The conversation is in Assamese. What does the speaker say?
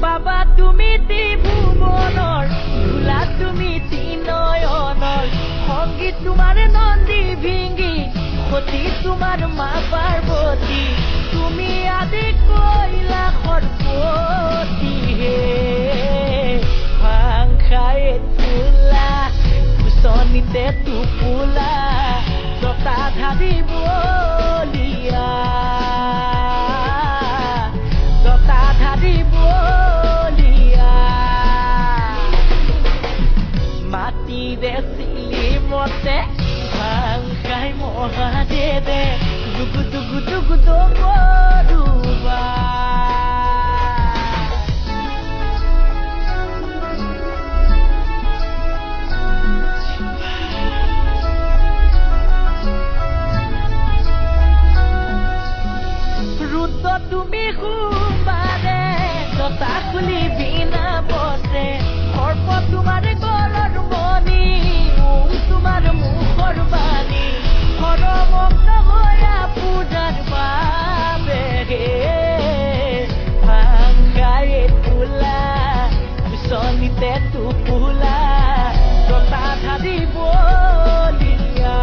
বাবা তুমি ত্ৰিভুবনৰ ধূলা তুমি তিনয়নৰ সংগীত তোমাৰ নন্দী ভিঙ্গি সতী তোমাৰ মা পাৰ্বতী তুমি আদি কৈলাসৰ পতি হে ভাংখায়ে তোলা কুচনিতে টোপোলা জটাধাৰী বলিয়া জটাধাৰী বলিয়া মাটিৰে চিলিমতে ভাংখাই মহাদেৱে দুগু দুগু দুগু দমৰুৱা তুমি খুবাৰে জটা খুলি বিনা বসে সৰ্প তোমাৰ গলৰ মণি তোমাৰ মুখৰ বাণী সৰমগ্ন হৈয়া পূজাৰ বাবে ভাংখায়ে তোলা কুচনিতে টোপোলা জটাধাৰী বলিয়া